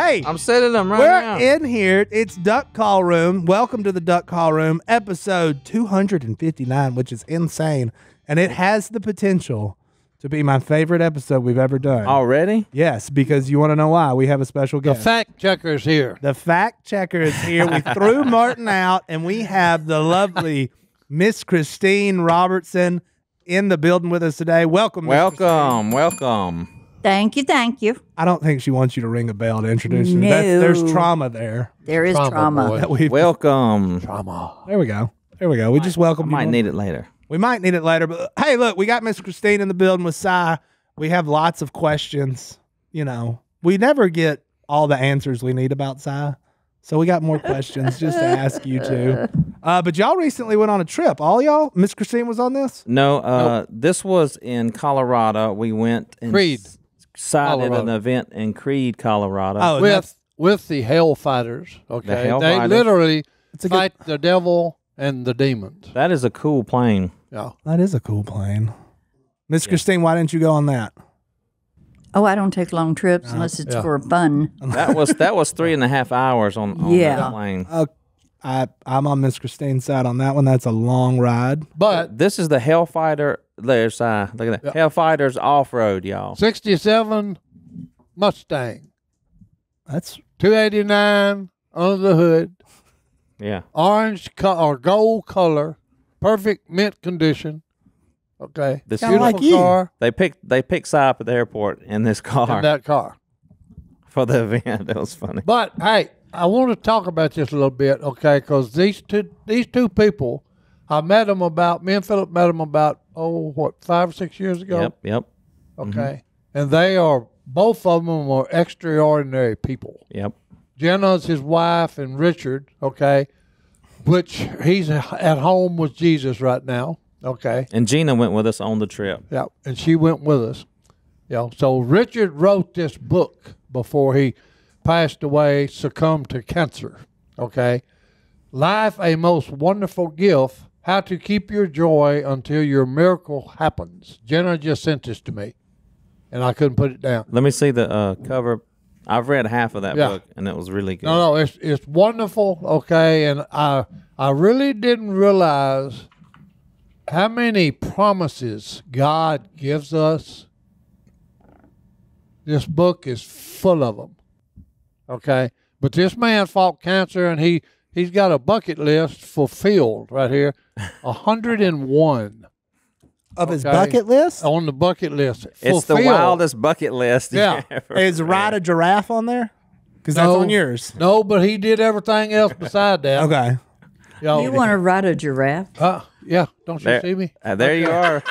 Hey, I'm setting them right now. we're in here. It's Duck Call Room. Welcome to the Duck Call Room, episode 259, which is insane. And it has the potential to be my favorite episode we've ever done. Already? Yes, because you want to know why. We have a special The guest. fact checker is here. The fact checker is here. We threw Martin out, and we have the lovely Miss Christine Robertson in the building with us today. Welcome, Miss Christine. Welcome. Thank you, thank you. I don't think she wants you to ring a bell to introduce her. No. There's trauma there. There is trauma. boy. That we've- Welcome. Trauma. There we go. There we go. We just welcome Might you. need it later. We might need it later, but hey, look, we got Miss Christine in the building with Cy. We have lots of questions. You know, we never get all the answers we need about Cy, so we got more questions just to ask you two. But y'all recently went on a trip. All y'all? Miss Christine was on this? No, this was in Colorado. We went and Creed, cited an Colorado. event in Creed, Colorado. Oh, and that's- With the Hellfighters. Okay. Hellfighters. They literally It's a fight the devil and the demons. That is a cool plane. Yeah. that is a cool plane. Miss Christine, why didn't you go on that? Oh, I don't take long trips unless it's yeah. for fun. That was 3.5 hours on Yeah. that plane. I'm on Miss Christine's side on that one. That's a long ride. But This is the Hellfighter. There's look at that. Hellfighters off-road, y'all. 67 Mustang, That's 289 under the hood, Yeah. orange or gold color, perfect mint condition. Okay. This Kinda Beautiful like you. car They picked Cy up at the airport in this car in that car. for the event. That was funny. But hey, I want to talk about this a little bit, okay? Because these two people, me and Phillip met them about 5 or 6 years ago. Yep. Okay, and they are both of them are extraordinary people. Yep. Jenna's his wife, and Richard. Okay, which he's at home with Jesus right now. Okay, And Gina went with us on the trip. yeah, and she went with us. Yeah, so Richard wrote this book before he passed away, succumbed to cancer. Okay, Life, a Most Wonderful Gift: How to Keep Your Joy Until Your Miracle Happens. Jenna just sent this to me, and I couldn't put it down. Let me see the cover. I've read half of that Yeah. book, and it was really good. No, it's wonderful. Okay, and I really didn't realize how many promises God gives us. This book is full of them. Okay, but this man fought cancer, and he's got a bucket list fulfilled right here, 101 of his Okay. bucket list. on the bucket list. It's the Fulfilled. wildest bucket list. Yeah. ever Is ride a giraffe on there? Because that's No. on yours. No, but he did everything else beside that. Okay. Yo, You want to ride a giraffe? yeah, don't you There, see me? there you are.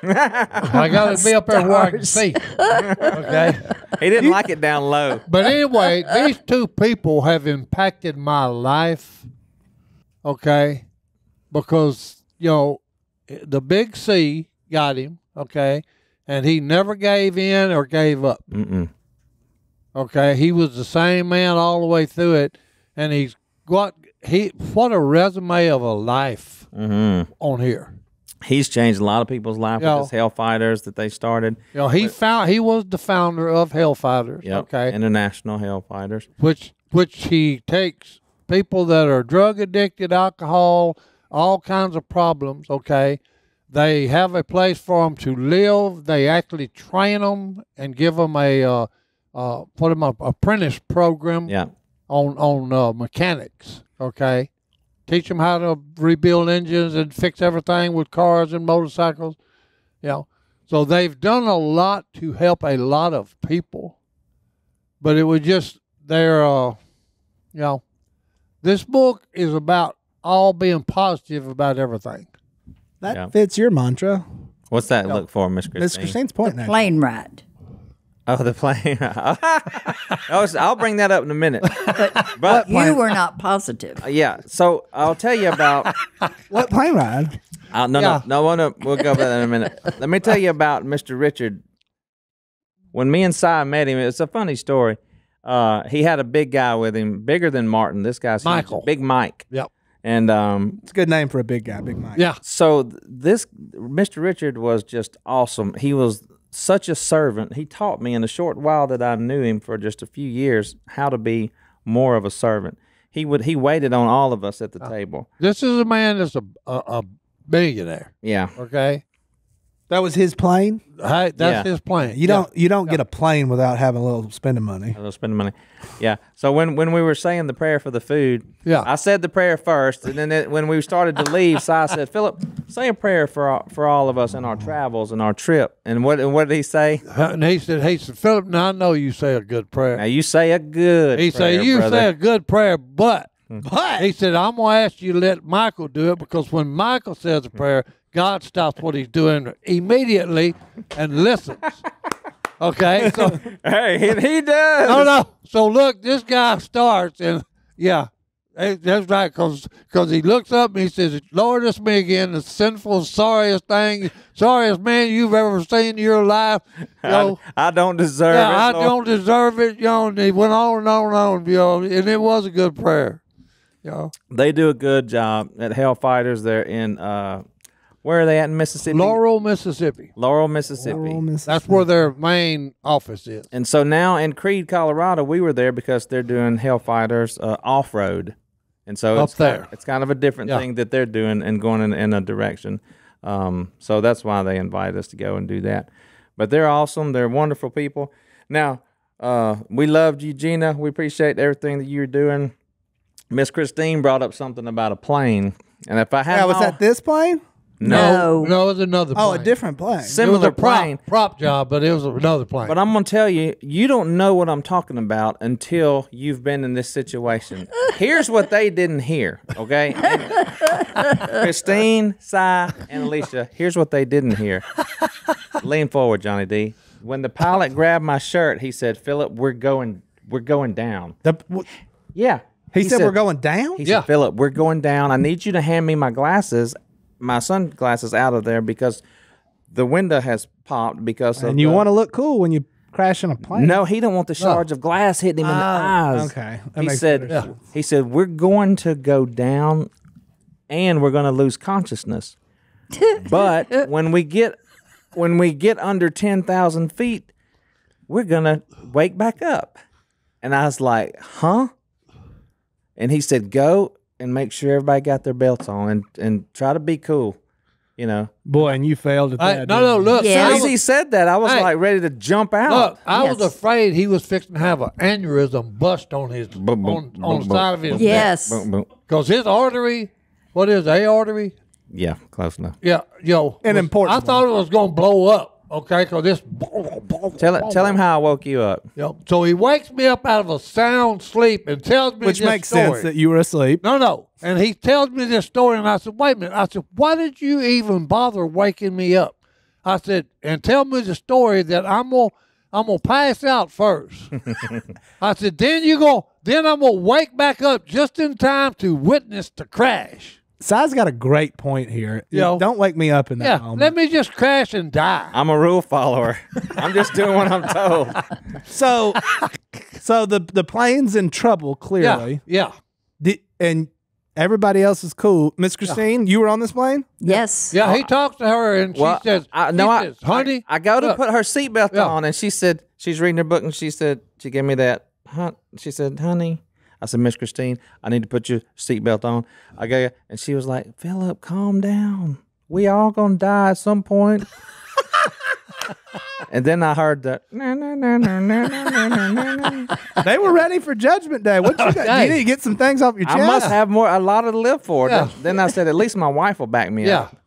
I got to be up there where I can see. Okay. He didn't like it down low. But anyway, these two people have impacted my life. Okay. Because, the big C got him. Okay. And he never gave in or gave up. Mm-mm. Okay. He was the same man all the way through it. And what a resume of a life Mm-hmm. on here. He's changed a lot of people's life Yeah. with his Hellfighters that they started. He was the founder of Hellfighters. Yep. Okay. International Hellfighters. which he takes people that are drug addicted, alcohol, all kinds of problems. Okay, they have a place for them to live. They actually train them and give them a apprentice program Yeah. on mechanics. Okay, teach them how to rebuild engines and fix everything with cars and motorcycles. So they've done a lot to help a lot of people, but it was just this book is about all being positive about everything. That Yeah. fits your mantra. What's that look for, Miss Christine? Miss Christine's pointing at you. Plane ride. Oh, the plane. I'll bring that up in a minute. But You were not positive. yeah, so I'll tell you about. What plane ride? Yeah. We'll go over that in a minute. Let me tell you about Mr. Richard. When me and Cy met him, it's a funny story. He had a big guy with him, bigger than Martin. This guy's huge. Michael. Big Mike. Yep. And It's a good name for a big guy, Big Mike. Yeah. so this Mr. Richard was just awesome. He was such a servant. He taught me in the short while that I knew him for just a few years how to be more of a servant. He waited on all of us at the table. This is a man that's a billionaire. Yeah. Okay. That was his plane. Hey, that's Yeah. his plan. You don't get a plane without having a little spending money. A little spending money. Yeah. So when we were saying the prayer for the food, Yeah. I said the prayer first, and then when we started to leave, Si said, "Phillip, say a prayer for all of us in our travels and our trip." And what did he say? And he said, Phillip, now I know you say a good prayer. Now you say a good. He prayer, said, you brother. say a good prayer, but But he said, I'm going to ask you to let Michael do it, because when Michael says a prayer, God stops what he's doing immediately and listens. Okay? So, Hey, he does. no. So, look, this guy starts, and yeah, that's right, because he looks up and he says, Lord, it's me again, the sinful, sorriest man you've ever seen in your life. You know, I don't deserve it. I Lord. don't deserve it. You know, and he went on and on and on, you know, and it was a good prayer. You know. They do a good job at Hellfighters. They're in where are they at in Mississippi? Laurel, Mississippi. Laurel, Mississippi. That's where their main office is. And so now in Creed, Colorado, we were there because they're doing Hellfighters off road, and so Up there. it's kind of a different thing that they're doing and going in a direction. So that's why they invited us to go and do that. But they're awesome. They're wonderful people. Now we loved you, Gina. We appreciate everything that you're doing. Miss Christine brought up something about a plane, and if I had was that this plane? No, it was another plane. Oh, a different plane. It was similar a plane. prop job, but it was another plane. But I'm going to tell you, you don't know what I'm talking about until you've been in this situation. Here's what they didn't hear, okay? Christine, Si, and Alicia, here's what they didn't hear. Lean forward, Johnny D. When the pilot grabbed my shirt, he said, "Phillip, we're going down." Yeah. He said we're going down? He said, "Phillip, we're going down. I need you to hand me my glasses, my sunglasses out of there because the window has popped because of And you want to look cool when you crash in a plane. No, he don't want the shards of glass hitting him in the eyes. Okay. That He makes said, better sense. he said, we're going to go down and we're going to lose consciousness. But when we get under 10,000 feet, we're going to wake back up. And I was like, huh? And he said, go and make sure everybody got their belts on and try to be cool, you know. Boy, and you failed at that. No, look. Yeah. As he said that, I was Hey. like ready to jump out. Look, I was Yes. afraid he was fixing to have an aneurysm bust on his on the side of his Yes. Boom, boom. because his artery, what is a artery? Yeah, close enough. Yeah, An important I thought it was going to blow up. Okay, because this. Tell him how I woke you up. So he wakes me up out of a sound sleep and tells me Which this makes story. sense that you were asleep. No. And he tells me this story, and I said, wait a minute. I said, why did you even bother waking me up? I said, and tell me the story that I'm gonna pass out first. I said, then I'm gonna wake back up just in time to witness the crash. Si's got a great point here. Yo. Don't wake me up in that Yeah, moment. let me just crash and die. I'm a rule follower. I'm just doing what I'm told. So the plane's in trouble, clearly. Yeah. And everybody else is cool. Miss Christine, you were on this plane? Yes. Yeah, he talks to her and Well, she says, honey. I go to look, put her seatbelt Yeah. on, and she said she's reading her book, and she gave me that. She said, honey. I said, Miss Christine, I need to put your seatbelt on. I go, and she was like, Phillip, calm down. We all gonna die at some point. And then I heard that. They were ready for Judgment Day. What you got? You need to get some things off your chest. I must have a lot to live for. Yeah. Then I said, at least my wife will back me Yeah. up.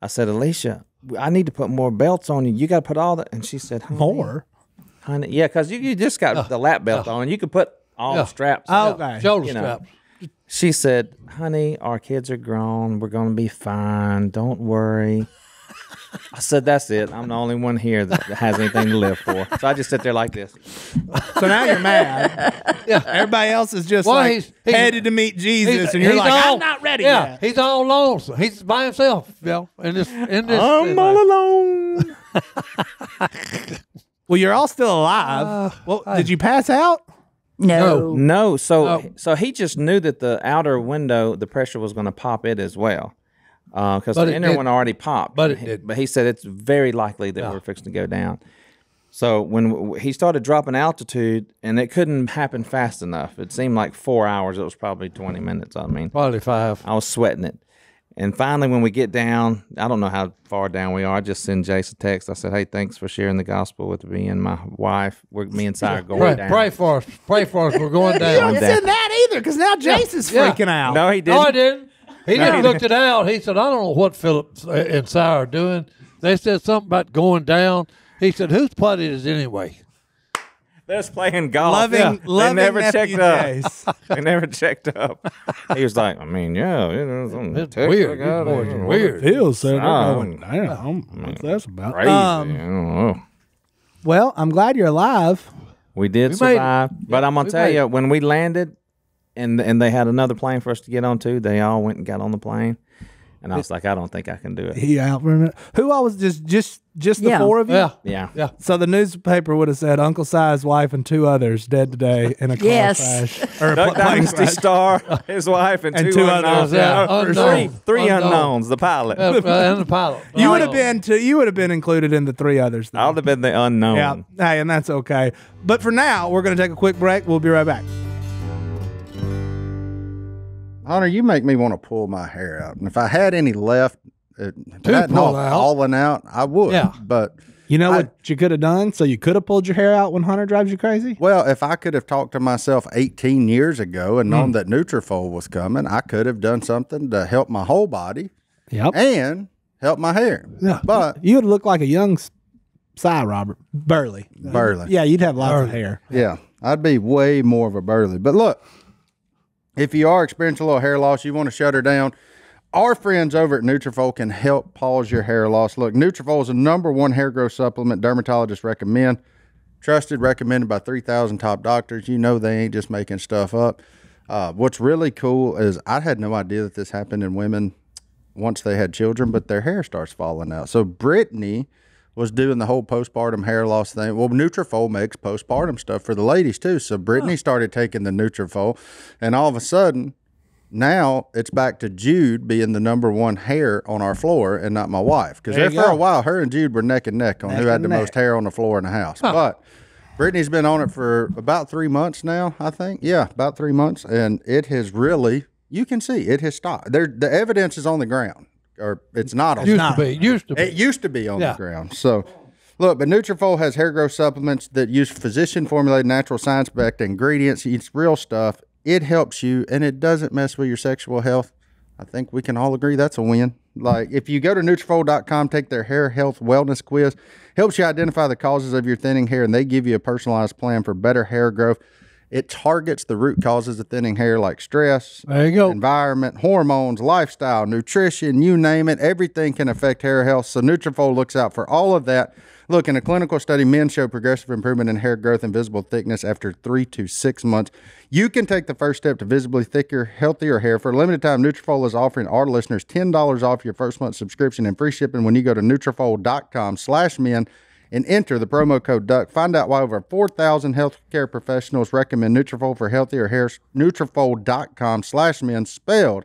I said, Alicia, I need to put more belts on you. You got to put all that. And she said, more. honey, yeah, because you just got the lap belt on, and you could put all the straps on. Okay. Shoulder You know. straps. She said, honey, our kids are grown. We're going to be fine. Don't worry. I said, that's it. I'm the only one here that has anything to live for. So I just sit there like this. So now you're mad. Yeah. Everybody else is just Well, like he's- headed to meet Jesus, and you're he's like, all- I'm not ready Yeah, yet. he's all alone. He's by himself, in this. I'm all alone. Well, you're all still alive. Well, did you pass out? No. No, so he just knew that the outer window, the pressure was going to pop it as well. because But the it inner did- one already popped. but it didn't. But he said it's very likely that we're fixing to go down. So when he started dropping altitude, and it couldn't happen fast enough. It seemed like 4 hours. It was probably 20 minutes. I mean, Probably 5. I was sweating it. And finally, when we get down, I don't know how far down we are. I just send Jace a text. I said, "Hey, thanks for sharing the gospel with me and my wife. Me and Si are going down." Pray for us. Pray for us. We're going You down. don't send that either, because now Jason's freaking out. No, he didn't. No, I didn't. He just looked it out. He said, I don't know what Phillip and Si are doing. They said something about going down. He said, whose putt is it anyway? They're just playing golf. Loving They never nephew checked up. Jace. They never checked up. He was like, I mean, yeah, you know, some It's text weird. I got, These boys you are know, weird. Feels so. Oh, Damn, what's that about? Crazy. I don't know. Well, I'm glad you're alive. We did We made it. survive, but I'm gonna we tell made you, it. when we landed, and they had another plane for us to get on too, they all went and got on the plane, and I was like, I don't think I can do it. He out for a minute. Who all was just the Yeah. 4 of you? Yeah. Yeah, So the newspaper would have said Uncle Si's wife and 2 others dead today in a car Yes. crash or a Duck plane Dynasty crash. star, his wife, and And two two unknowns. others, yeah. No, Unknown. three Unknown. unknowns. The pilot. And the pilot. You would have been you would have been included in the 3 others. Then. I'll have been the unknown. Yeah. Hey, and that's okay. But for now, we're going to take a quick break. We'll be right back. Hunter, you make me want to pull my hair out. And if I had any left, if it To hadn't pull all out. fallen out, I would. Yeah. But, You know what you could have done? So you could have pulled your hair out when Hunter drives you crazy? well, if I could have talked to myself 18 years ago and known that Nutrafol was coming, I could have done something to help my whole body Yep. and help my hair. Yeah. But, You would look like a young Cy Robert. Burley. Burley. Yeah, you'd have lots of hair. Yeah, I'd be way more of a burly. But look, if you are experiencing a little hair loss, you want to shut her down, our friends over at Nutrafol can help pause your hair loss. Look, Nutrafol is the #1 hair growth supplement dermatologists recommend. Trusted, recommended by 3,000 top doctors. You know they ain't just making stuff up. What's really cool is I had no idea that this happened in women once they had children, but their hair starts falling out. So Brittany was doing the whole postpartum hair loss thing. Well, Nutrafol makes postpartum stuff for the ladies too. So Brittany started taking the Nutrafol, and all of a sudden, now it's back to Jude being the #1 hair on our floor and not my wife. Because There there you for go. a while, her and Jude were neck and neck on who had the and most hair on the floor in the house. But Brittany's been on it for about 3 months now, I think. Yeah, about 3 months. And it has really, you can see, it has stopped. The evidence is on the ground. Or it's not on the ground. Used to be. It used to be on Yeah. the ground. So, look, but Nutrafol has hair growth supplements that use physician-formulated natural science-backed ingredients. It's real stuff. It helps you, and it doesn't mess with your sexual health. I think we can all agree that's a win. Like, if you go to Nutrafol.com, take their hair health wellness quiz, helps you identify the causes of your thinning hair, and they give you a personalized plan for better hair growth. It targets the root causes of thinning hair like stress, There you go. environment, hormones, lifestyle, nutrition, you name it. Everything can affect hair health. So Nutrafol looks out for all of that. Look, in a clinical study, men show progressive improvement in hair growth and visible thickness after 3 to 6 months. You can take the first step to visibly thicker, healthier hair. For a limited time, Nutrafol is offering our listeners $10 off your first month subscription and free shipping when you go to Nutrafol.com/men and enter the promo code DUCK. Find out why over 4,000 healthcare professionals recommend Nutrafol for healthier hair. Nutrafol.com/men, spelled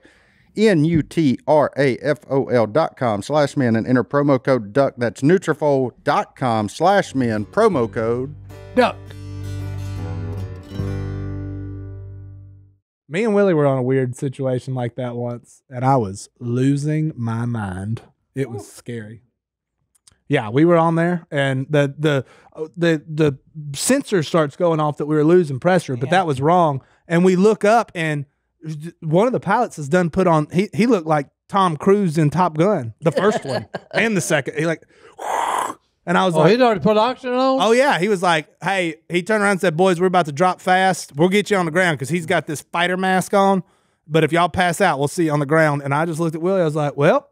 Nutrafol.com/men, and enter promo code DUCK. That's Nutrafol.com/men, promo code. Duck. Me and Willie were on a weird situation like that once, and I was losing my mind. It was scary. Yeah, we were on there, and the sensor starts going off that we were losing pressure, but that was wrong. And we look up, and one of the pilots has done put on. He looked like Tom Cruise in Top Gun, the first one and the second. He like, and I was like, He'd already put oxygen on? oh yeah. He was like, hey, he turned around and said, boys, we're about to drop fast. We'll get you on the ground because he's got this fighter mask on. But if y'all pass out, we'll see you on the ground. And I just looked at Willie. I was like, well,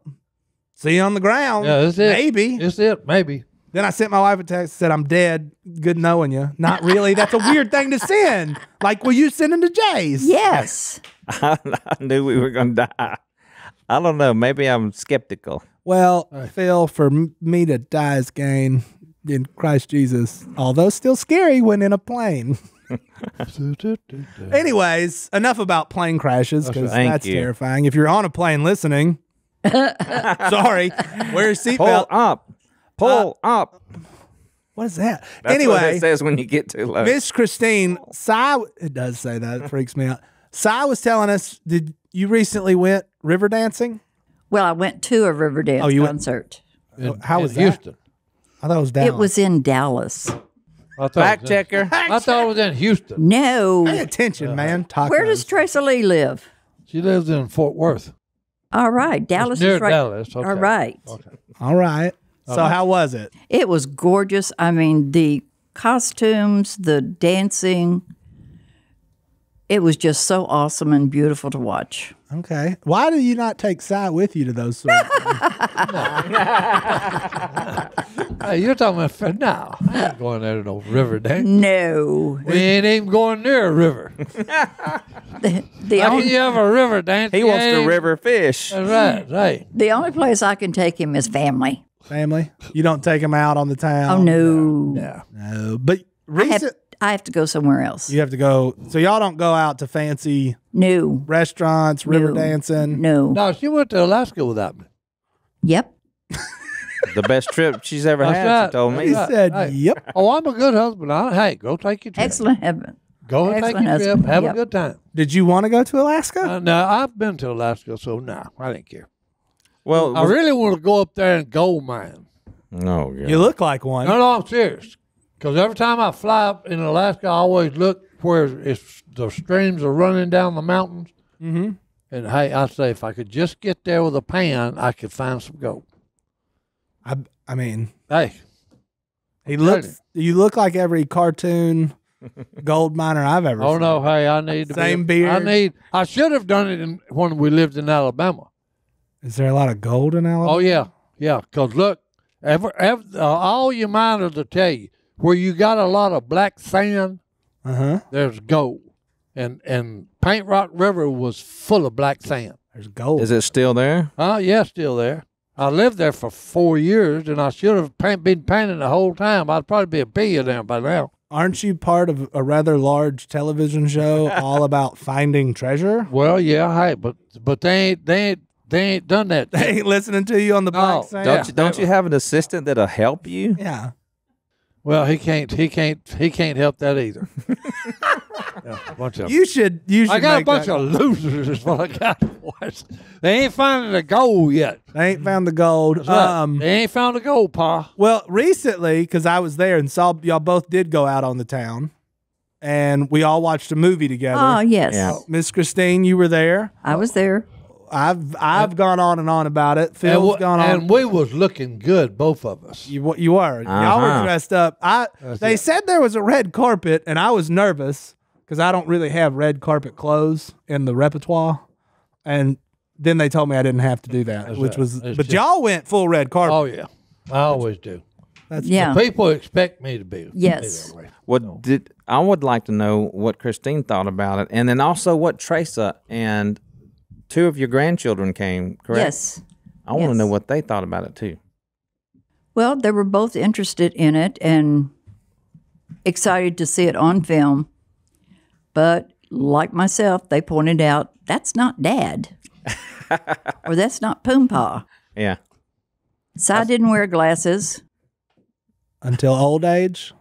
see you on the ground. Yeah, that's it. Maybe. That's it. Maybe. Then I sent my wife a text, said, I'm dead. Good knowing you. Not really. That's a weird thing to send. Like, were you sending to Jay's? Yes. I knew we were going to die. I don't know. Maybe I'm skeptical. Well, Phil, for me to die is gain in Christ Jesus, although still scary when in a plane. Anyways, enough about plane crashes because Thank that's you. terrifying. If you're on a plane listening, Sorry. Wear your Pull seatbelt. up. Pull up. What is that? That's what Anyway, it says when you get too low. Miss Christine, it does say that. It freaks me out. Cy was telling us, did you recently went river dancing? Well, I went to a river dance you went- concert. How was that? Houston? I thought it was down. It was in Dallas. I thought Fact it was in- checker. I thought it was in Houston. No. Pay attention, man. Tacos. Where does Tracy Lee live? She lives in Fort Worth. All right. Dallas near is right. Dallas, okay. All right. All right. So how was it? It was gorgeous. I mean, the costumes, the dancing, it was just so awesome and beautiful to watch. Okay. Why do you not take Cy with you to those sort of things? Hey, you're talking about no. I ain't going there to no river dance. No. We ain't even going near a river. The How can only, you have a river dance? He You wants to ain't- river fish. That's right. Right. the only place I can take him is family. Family? You don't take them out on the town? Oh, no. Yeah. No. But I have to go somewhere else. you have to go. So y'all don't go out to fancy No. restaurants, river No. dancing? No. No, she went to Alaska without me. Yep. The best trip she's ever That's had, right. she told He me. That's said, Hey. yep. Oh, I'm a good husband. Hey, go take your trip. Excellent heaven. Go and take Excellent your trip. husband. Have Yep. a good time. Did you want to go to Alaska? No, I've been to Alaska, so no, I didn't care. Well, I really want to go up there and gold mine. no, God. You look like one. No, I'm serious. Because every time I fly up in Alaska, I always look where the streams are running down the mountains. Mm-hmm. And hey, I say if I could just get there with a pan, I could find some gold. I mean, Hey, you look like every cartoon gold miner I've ever oh seen. no, hey, I need to Same be, beard. I should have done it when we lived in Alabama. Is there a lot of gold in Alabama? Oh yeah. Because look, all your miners will tell you where you got a lot of black sand, Uh-huh. there's gold, and Paint Rock River was full of black sand. There's gold. Is it still there? Yeah, still there. I lived there for 4 years, and I should have been painting the whole time. I'd probably be a billionaire by now. Aren't you part of a rather large television show all about finding treasure? Well, yeah, hey, but they ain't done that. They ain't listening to you on the black No. sand. Don't you have an assistant that'll help you? Yeah. Well, he can't help that either. Yeah, a bunch of You should I got a make bunch that- of losers. Is what I got. Boys. They ain't finding the gold yet. They ain't found the gold. That's right. They ain't found the gold, Pa. Well, recently, because I was there and saw y'all both did go out on the town, and we all watched a movie together. Oh, yes. Yeah. Miss Christine, you were there. I was there. I've gone on and on about it. Phil's gone on. And we was looking good, both of us. You were. Y'all were Uh-huh. dressed up. They said there was a red carpet, and I was nervous because I don't really have red carpet clothes in the repertoire. And then they told me I didn't have to do that, which right. was. It's But just- y'all went full red carpet. Oh yeah, I always do. That's Yeah. People expect me to be. Yes. That way. I would like to know what Christine thought about it, and then also what Teresa and two of your grandchildren came. Correct? Yes. I want to Yes. know what they thought about it too. Well, they were both interested in it and excited to see it on film. But like myself, they pointed out that's not Dad, or that's not Poompa. Yeah. Cy didn't wear glasses until old age.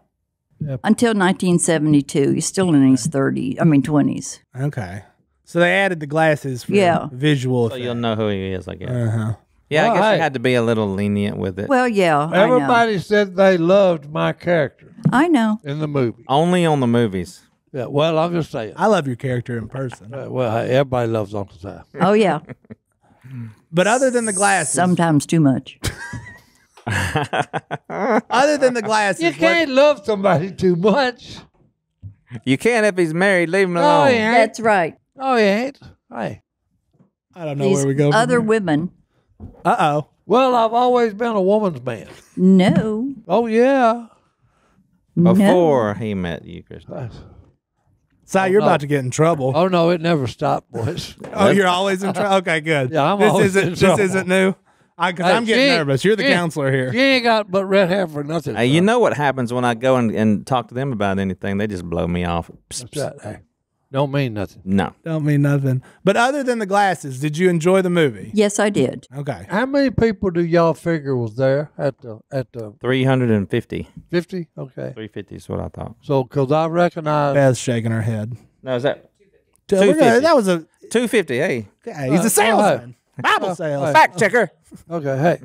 until 1972. He's still in his 20s. Okay. So they added the glasses for Yeah. visual So effect. you'll know who he is, I guess. Uh-huh. Yeah, Well, I guess hey. you had to be a little lenient with it. Well, yeah, Everybody said they loved my character I know. in the movie. Only on the movies. Yeah, well, I'm just saying. I love your character in person. Well, hey, everybody loves Uncle Si. Oh, yeah. But other than the glasses, Sometimes too much. other than the glasses, You can't love somebody too much. You can't if he's married. Leave him Oh, alone. yeah. That's right. Oh, he ain't. Hey. I don't know These where we go. other women, Uh-oh. Well, I've always been a woman's man. no. Oh, yeah. No. Before he met you, Christine. Si, you're no. about to get in trouble. Oh, no, it never stopped, boys. Oh, you're always in trouble. Okay, good. Yeah, I'm this always in This trouble. isn't new. Because I'm Hey, getting she ain't- nervous. You're the she ain't- counselor here. You ain't got but red hair for nothing. You know what happens when I go and talk to them about anything? They just blow me off. Psst, That's right. Hey. don't mean nothing. No. Don't mean nothing. But other than the glasses, did you enjoy the movie? Yes, I did. Okay. How many people do y'all figure was there at the 350. 50? Okay. 350 is what I thought. So, because I recognize. Beth's shaking her head. No, is that 250. That was a. 250? Hey. Yeah, he's a salesman. Bible sales. Fact checker. Okay, hey.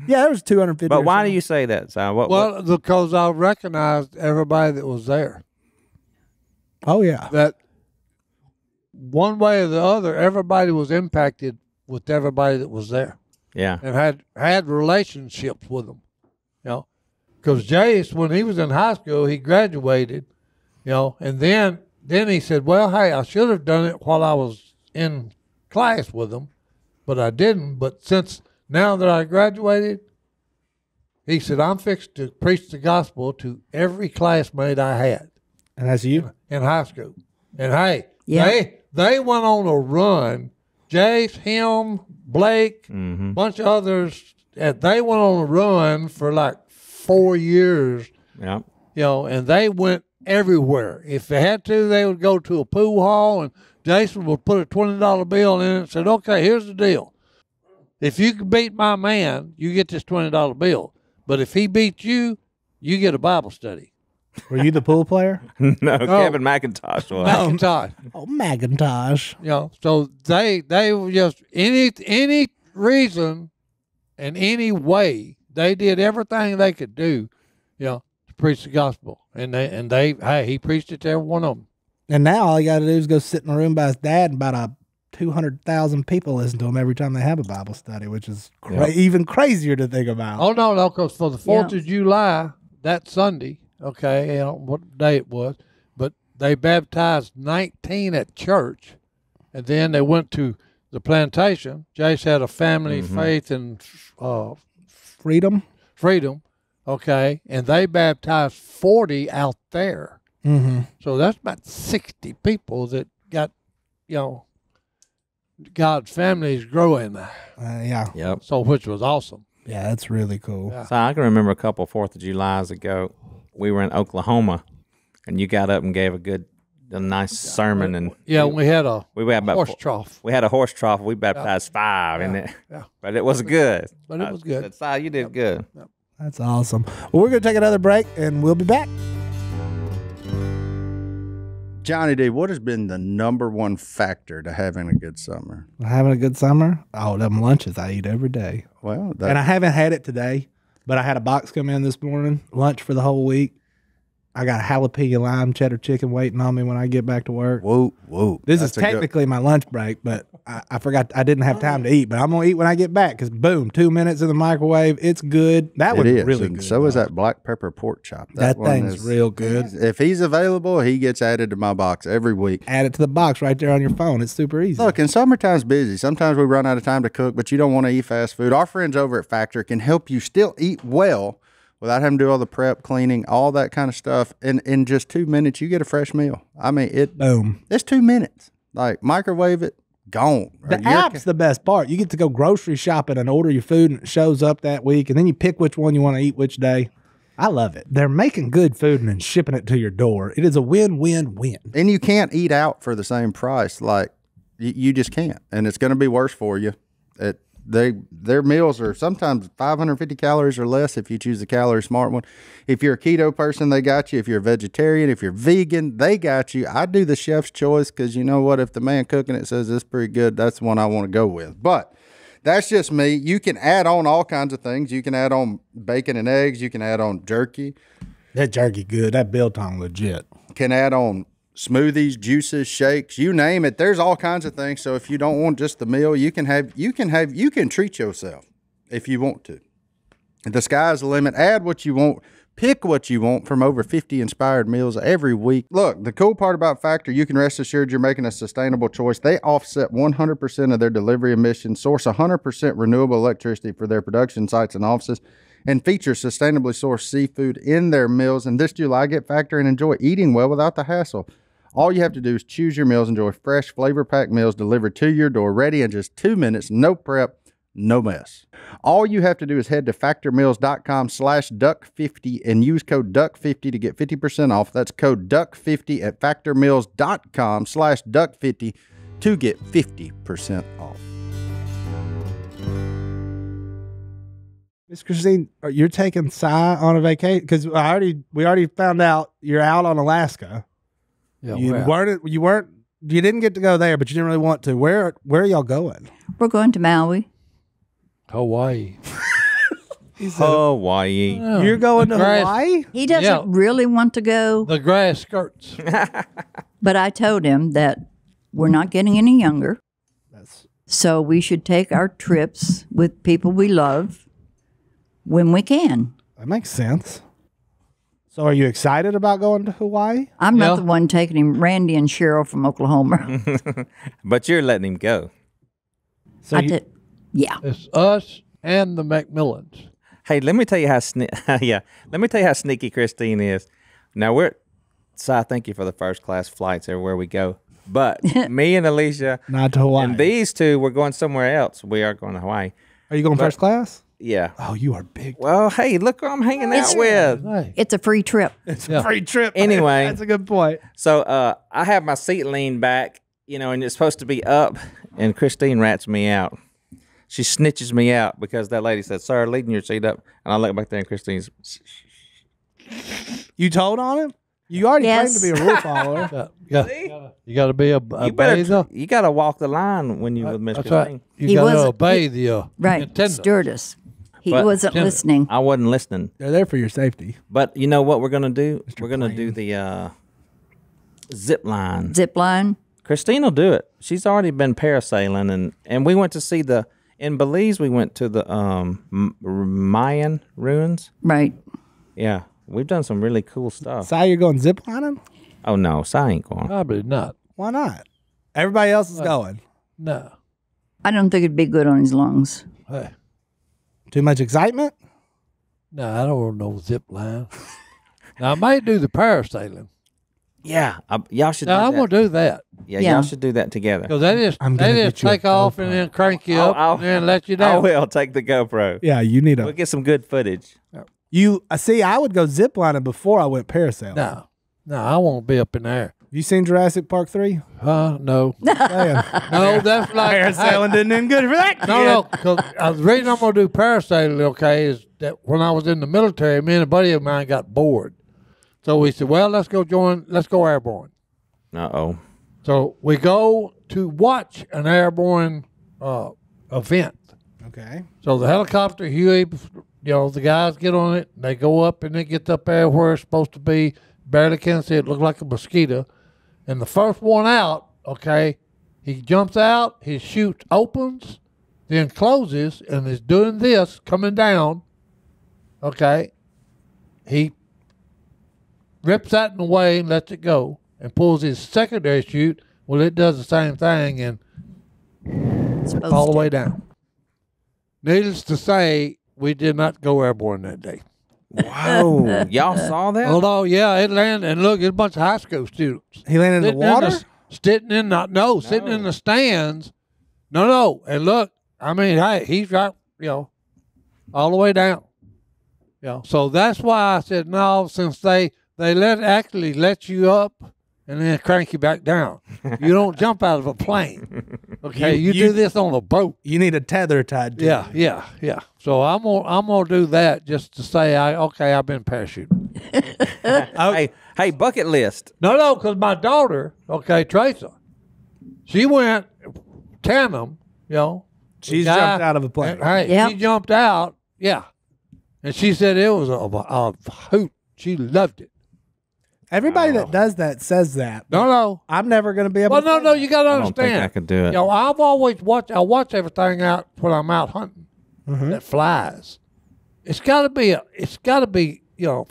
Yeah, there was 250. But why do you say that, Si? Well, because I recognized everybody that was there. Oh yeah. That one way or the other, everybody was impacted with everybody that was there. Yeah. And had relationships with them, you know. Because Jace, when he was in high school, he graduated, you know, and then he said, well, hey, I should have done it while I was in class with them, but I didn't. But since now that I graduated, he said, I'm fixed to preach the gospel to every classmate I had. And that's you? In high school. And hey, Yeah. they went on a run. Jace, him, Blake, bunch of others, and they went on a run for like 4 years. Yeah. You know, and they went everywhere. If they had to, they would go to a pool hall, and Jason would put a $20 bill in it and said, okay, here's the deal. If you can beat my man, you get this $20 bill. But if he beats you, you get a Bible study. Were you the pool player? No, Kevin McIntosh was. McIntosh. Oh, Macintosh. You know, so they were just any reason and any way they did everything they could do, you know, to preach the gospel. And they he preached it to every one of them. And now all you got to do is go sit in a room by his dad, and about 200,000 people listen to him every time they have a Bible study, which is even crazier to think about. Oh no, because for the 4th of July that Sunday, okay, you know what day it was, but they baptized 19 at church, and then they went to the plantation. Jace had a family, faith, and Freedom. Okay, and they baptized 40 out there. Mm-hmm. So that's about 60 people that got, you know, God's family is growing. Yeah. Yep. So which was awesome. Yeah, that's really cool. Yeah. So I can remember a couple 4th of Julys ago. We were in Oklahoma, and you got up and gave a nice sermon. And Yeah, we had a about horse trough. We had a horse trough. We baptized 5 in it. Yeah. But it was good. But it was good. Si, you did good. That's awesome. Well, we're going to take another break, and we'll be back. Johnny D, what has been the number one factor to having a good summer? Having a good summer? Oh, them lunches I eat every day. Well, And I haven't had it today, but I had a box come in this morning, lunch for the whole week. I got jalapeno lime cheddar chicken waiting on me when I get back to work. whoa. This is technically my lunch break, but I forgot I didn't have time to eat. But I'm gonna eat when I get back because boom, 2 minutes in the microwave. It's good. That was really and good. so is that black pepper pork chop. That one thing's real good. If he's available, he gets added to my box every week. Add it to the box right there on your phone. It's super easy. Look, and summertime's busy. Sometimes we run out of time to cook, but you don't want to eat fast food. Our friends over at Factor can help you still eat well without having to do all the prep, cleaning, all that kind of stuff. And in just 2 minutes, you get a fresh meal. I mean, Boom. It's 2 minutes. Like, microwave it, gone. The app's the best part. You get to go grocery shopping and order your food, and it shows up that week, and then you pick which one you want to eat which day. I love it. They're making good food and then shipping it to your door. It is a win-win-win. And you can't eat out for the same price. Like, you just can't. And it's going to be worse for you. Their meals are sometimes 550 calories or less if you choose the Calorie Smart one. If you're a keto person, they got you. If you're a vegetarian, if you're vegan, they got you. I do the chef's choice because you know what? If the man cooking it says it's pretty good, that's the one I want to go with. But that's just me. You can add on all kinds of things. You can add on bacon and eggs. You can add on jerky. That jerky good. That biltong legit. Can add on smoothies, juices, shakes, you name it. There's all kinds of things. So if you don't want just the meal, you can treat yourself if you want to. The sky's the limit. Add what you want. Pick what you want from over 50 inspired meals every week. Look, the cool part about Factor, you can rest assured you're making a sustainable choice. They offset 100% of their delivery emissions, source 100% renewable electricity for their production sites and offices, and feature sustainably sourced seafood in their meals. And this July, get Factor and enjoy eating well without the hassle. All you have to do is choose your meals, enjoy fresh, flavor-packed meals delivered to your door, ready in just 2 minutes, no prep, no mess. All you have to do is head to factormeals.com/duck50 and use code duck50 to get 50% off. That's code duck50 at factormeals.com/duck50 to get 50% off. Miss Christine, you're taking Cy on a vacation because we already found out you're out on Alaska. Yeah, You didn't get to go there, but you didn't really want to. Where are y'all going? We're going to Maui. Hawaii. Hawaii. Yeah. You're going to Grass- Hawaii? He doesn't really want to go, The grass skirts. but I told him that we're not getting any younger. So we should take our trips with people we love when we can. That makes sense. So are you excited about going to Hawaii? I'm Yeah. not the one taking him, Randy and Cheryl from Oklahoma. But you're letting him go. So I did. Yeah. It's us and the Macmillans. Hey, let me tell you how let me tell you how sneaky Christine is. Now Si, thank you for the first class flights everywhere we go. But me and Alicia not to Hawaii. and these two, we're going somewhere else. We are going to Hawaii. Are you going first class? Yeah. Oh, you are big. Well, hey, look who I'm hanging out with. Hey, It's a free trip. It's a free trip. Anyway. That's a good point. So I have my seat leaned back, and it's supposed to be up, and Christine rats me out. She snitches me out because that lady said, "Sir, leading your seat up." And I look back there, and Christine's, You told on him? You already Yes. claimed to be a rule follower. you got to be a bather. you got to walk the line when you with Miss That's Christine. right. You He got to wasn't- obey the Right. attendant. Stewardess. He But- wasn't Attendant. listening. I wasn't listening. They're there for your safety. But you know what we're going to do? We're going to do the zip line. Zip line. Christine will do it. She's already been parasailing, and we went to see in Belize, we went to the Mayan ruins. Right. Yeah, we've done some really cool stuff. Si, you're going ziplining? Oh, no, Si ain't going. Probably not. Why not? Everybody else is going. No. I don't think it'd be good on his lungs. Hey. Too much excitement? No, I don't want no zip line. Now, I might do the parasailing. Yeah, y'all should Now, do I'm that. going to do that. Yeah, Yeah. y'all should do that together. Because they just, I'm gonna get you a take off GoPro. and then crank you Oh, up and then let you down. I will take the GoPro. Yeah, you need We'll a. get some good footage. You see, I would go ziplining before I went parasailing. No, I won't be up in there. You seen Jurassic Park 3? No. Saying. No, that's like Parasailing didn't end good for that. No, because the reason I'm going to do parasailing, okay, is that when I was in the military, me and a buddy of mine got bored. So we said, well, let's go airborne. Uh-oh. So we go to watch an airborne event. Okay. So the helicopter, Huey, the guys get on it, they go up and they get up there where it's supposed to be, barely can see it, look like a mosquito. And the first one out, okay, he jumps out, his chute opens, then closes, and is doing this, coming down, okay. He rips that in the way and lets it go and pulls his secondary chute. Well, it does the same thing and Supposed all the to. way down. Needless to say, we did not go airborne that day. Whoa. Y'all saw that? Although, yeah, it landed, and look, it's a bunch of high school students. He landed in the water? Sitting in the stands. No. And look, I mean, hey, he's right, all the way down. So that's why I said, no, since they actually let you up and then crank you back down. You don't jump out of a plane. Okay, you do this on a boat. You need a tether tied to you. Yeah. So I'm gonna do that just to say, I've been parachuting. Hey, bucket list. No, because my daughter, Teresa, she went tandem, She's the guy- jumped out of a plane. Hey, Yep. she jumped out, yeah. And she said it was a hoot. She loved it. Everybody that does that says that. No. I'm never going to be able Well, to. no, you got to I don't think understand. I could do it. I've always watched. I watch everything out when I'm out hunting that flies. It's got to be. You're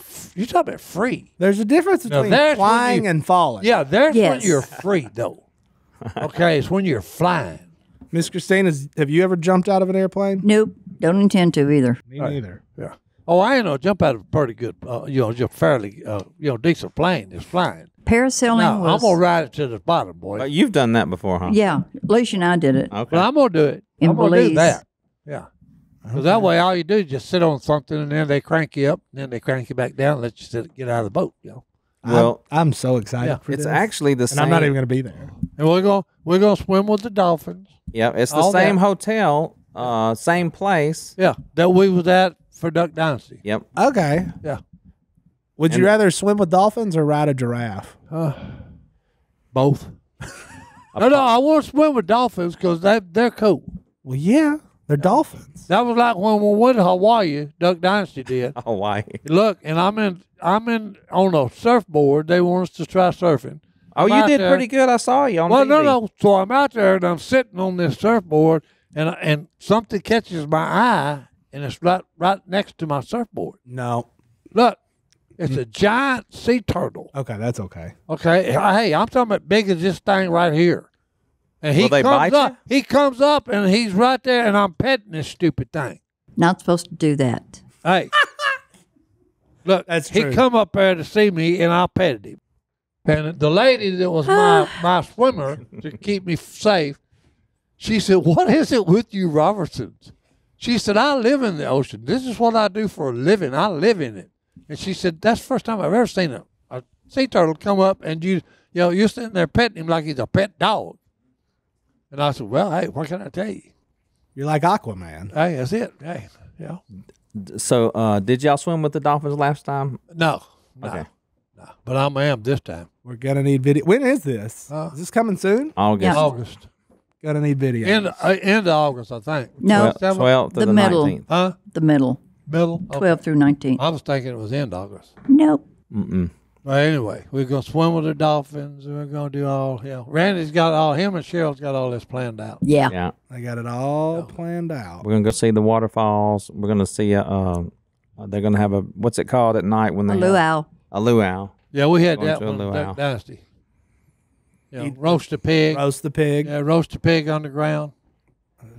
talking about free. There's a difference Now, between there's when flying you- and falling. Yeah, there's when Yes. you're free though. Okay, it's when you're flying. Miss Christine, have you ever jumped out of an airplane? Nope. Don't intend to either. Me neither. Yeah. Oh, I ain't no jump out of a pretty good, just fairly, decent plane that's flying. Parasailing Now, was. I'm gonna ride it to the bottom, boy. But you've done that before, huh? Yeah. Alicia and I did it. Okay. But I'm gonna do it. In I'm gonna do Belize. that. Yeah. Because that way, all you do is just sit on something, and then they crank you up, and then they crank you back down, and let you get out of the boat. You know. Well, I'm so excited Yeah. for it's this. actually the and same. I'm not even going to be there. And we're gonna swim with the dolphins. Yeah, it's the all same that. hotel, same place. Yeah, that we was at for Duck Dynasty. Yep. Okay. Yeah. Would you rather swim with dolphins or ride a giraffe? Both. No, I want to swim with dolphins because they're cool. Well, yeah, they're dolphins. That was like when we went to Hawaii. Duck Dynasty did. Hawaii. Look, and I'm in on a surfboard. They want us to try surfing. Oh, I'm you out did there. pretty good. I saw you on Well, TV. no. So I'm out there and I'm sitting on this surfboard, and something catches my eye, and it's right next to my surfboard. No. Look, it's a giant sea turtle. Okay, that's okay. Okay, hey, I'm talking about big as this thing right here. And he Will they comes bite up. He comes up and he's right there, and I'm petting this stupid thing. Not supposed to do that. Hey, look, That's he true. come up there to see me, and I petted him. And the lady that was my swimmer to keep me safe, she said, "What is it with you Robertsons?" She said, "I live in the ocean. This is what I do for a living. I live in it." And she said, "That's the first time I've ever seen a sea turtle come up and you're sitting there petting him like he's a pet dog." And I said, "Well, hey, what can I tell you? You're like Aquaman. Hey, that's it. Hey, yeah." So, did y'all swim with the dolphins last time? No. Okay. No. But I am this time. We're gonna need video. When is this? Is this coming soon? August. Yeah. August. Gonna need video. End of August, I think. No, 12th to The the middle. 19th. Huh? the middle, Middle? Okay. 12 through 19. I was thinking it was end August. Nope. Mm-mm. But anyway, we're going to swim with the dolphins. We're going to do all, Randy's got him and Cheryl's got all this planned out. Yeah. Yeah. I got it all planned out. We're going to go see the waterfalls. We're going to see they're going to have a, what's it called at night when they have- Luau. A luau. Yeah, we had Going that to a one, luau. Duck Dynasty. Roast a pig. Roast the pig. Yeah, roast a pig on the ground.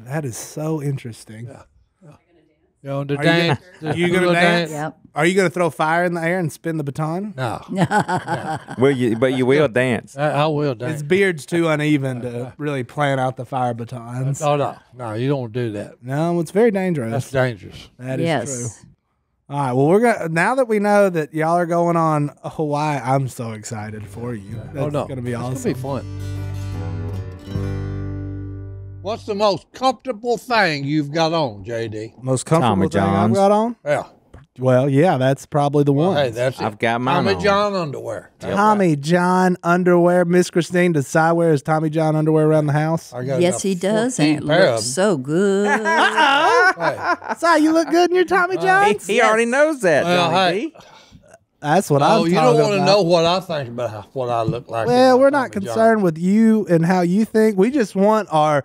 That is so interesting. The Are you dance. gonna- are you gonna dance? Yep. Are you gonna throw fire in the air and spin the baton? No, But you will dance. I will His dance. beard's too uneven to really plan out the fire batons. Oh, no, you don't do that. No, it's very dangerous. That's dangerous. That is Yes. true. All right. Well, we're gonna now that we know that y'all are going on Hawaii. I'm so excited for you. That's gonna be awesome. It's gonna be fun. What's the most comfortable thing you've got on, JD? Most comfortable Tommy thing I've John's. got on. Yeah. Well, yeah, that's probably the one. Hey, that's it. I've got mine Tommy on. John underwear. Tommy John underwear. Miss Christine, does Cy wear his Tommy John underwear around the house? I got Yes, about he does. And 14 it pair of looks them. so good. Hey. Cy, you look good in your Tommy Johns. He already knows that, Well, Johnny hey. D. That's what Oh, I'm you talking don't want to about. know what I think about what I look like. in Well, my we're not Tommy John. concerned with you and how you think. We just want our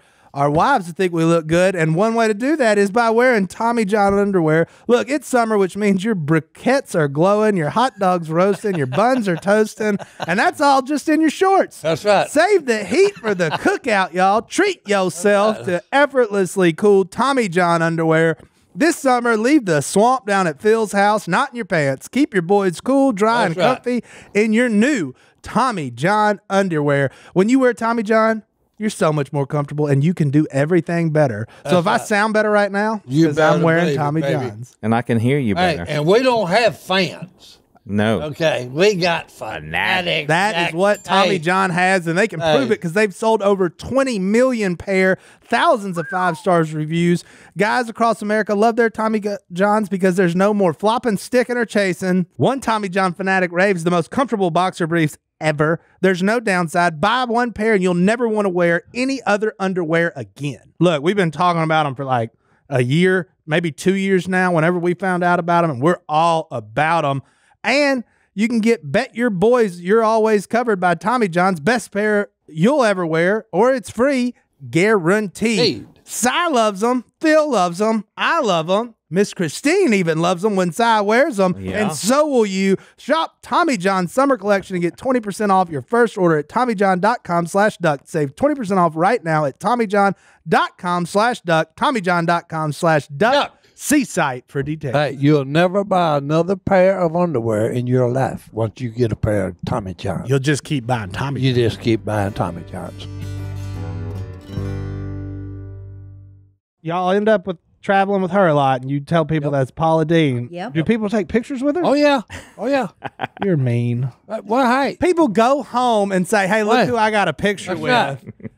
wives to think we look good, and one way to do that is by wearing Tommy John underwear. Look, it's summer, which means your briquettes are glowing, your hot dogs roasting, your buns are toasting, and that's all just in your shorts. That's right. Save the heat for the cookout, y'all. Treat yourself to effortlessly cool Tommy John underwear. This summer, leave the swamp down at Phil's house, not in your pants. Keep your boys cool, dry, That's and comfy in your new Tommy John underwear. When you wear Tommy John, you're so much more comfortable, and you can do everything better. So if I sound better right now, You because I'm better wearing believe it, Tommy baby. Johns. And I can hear you Hey, better. and we don't have fans. No. Okay, we got fanatics. That is what Tommy John has, and they can prove it because they've sold over 20 million pair, thousands of 5-stars reviews. Guys across America love their Tommy Johns because there's no more flopping, sticking, or chasing. One Tommy John fanatic raves the most comfortable boxer briefs ever. There's no downside. Buy one pair and you'll never want to wear any other underwear again. Look, we've been talking about them for like a year, maybe 2 years now, whenever we found out about them, and we're all about them. And you can get Bet Your Boys You're Always Covered by Tommy John's best pair you'll ever wear, or it's free, guaranteed. Cy loves them. Phil loves them. I love them. Miss Christine even loves them when Cy wears them. Yeah. And so will you. Shop Tommy John's summer collection and get 20% off your first order at TommyJohn.com/duck. Save 20% off right now at TommyJohn.com/duck. TommyJohn.com/duck. See site for details. Hey, you'll never buy another pair of underwear in your life once you get a pair of Tommy Johns. You'll just keep buying Tommy. You just keep buying Tommy Johns. Y'all end up with traveling with her a lot, and you tell people that's Paula Deen. Yep. Do people take pictures with her? Oh yeah. Oh yeah. You're mean. Well, hey. People go home and say, "Hey, look Right. who I got a picture That's with." right.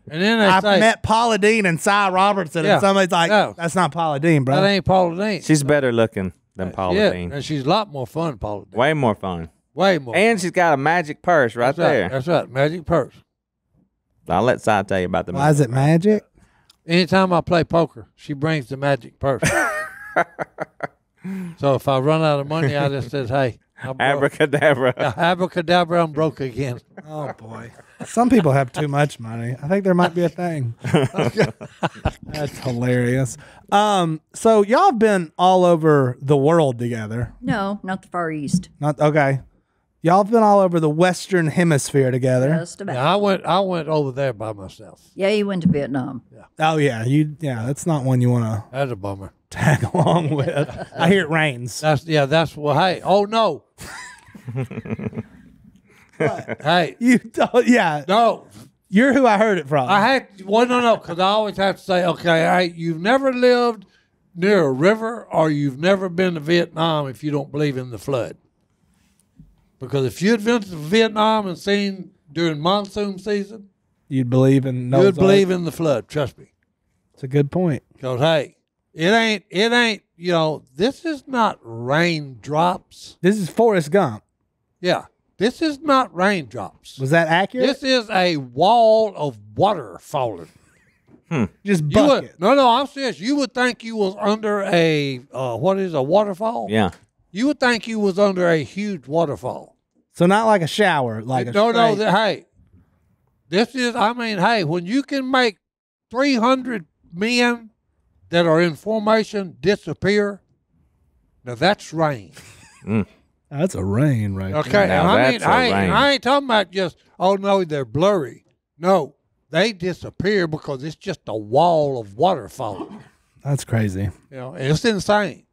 And then they I say, met Paula Deen and Cy Robertson, Yeah. and somebody's like, No. "That's not Paula Deen, bro." that ain't Paula Deen. She's better looking than Paula yeah, Deen. and she's a lot more fun than Paula Deen. Way more fun. Way more. And she's got a magic purse right That's right. there. That's right. Magic purse. I'll let Cy tell you about the Why is it magic? Anytime I play poker, she brings the magic purse. So if I run out of money, I just says, "Hey, I'm broke." Abracadabra. Abracadabra, I'm broke again. Oh boy. Some people have too much money. I think there might be a thing. That's hilarious. So y'all have been all over the world together. No, not the Far East. Not okay. Y'all have been all over the Western Hemisphere together. Just about. Yeah, I went over there by myself. Yeah, he went to Vietnam. Oh yeah, that's not one you want to That's a bummer. tag along with. I hear it rains. That's well. Hey, oh no. Hey, You don't, yeah. no. You're who I heard it from. I had no, because I always have to say, okay, hey, you've never lived near a river, or you've never been to Vietnam if you don't believe in the flood. Because if you'd been to Vietnam and seen during monsoon season, You'd believe in Noah's you'd believe Ark? in the flood. Trust me. It's a good point. Because hey, it ain't. You know, this is not raindrops. This is Forrest Gump. Yeah, this is not raindrops. Was that accurate? This is a wall of water falling. Just You bucket. would, no, I'm serious. You would think you was under a what is a waterfall? Yeah. You would think you was under a huge waterfall. So not like a shower, like a no, straight- hey, this is. I mean, hey, when you can make 300 men that are in formation disappear, now that's rain. That's a rain right there. Okay, Now and I mean, that's a rain. I ain't talking about just no, they're blurry. No, they disappear because it's just a wall of water falling. That's crazy. You know, and it's insane.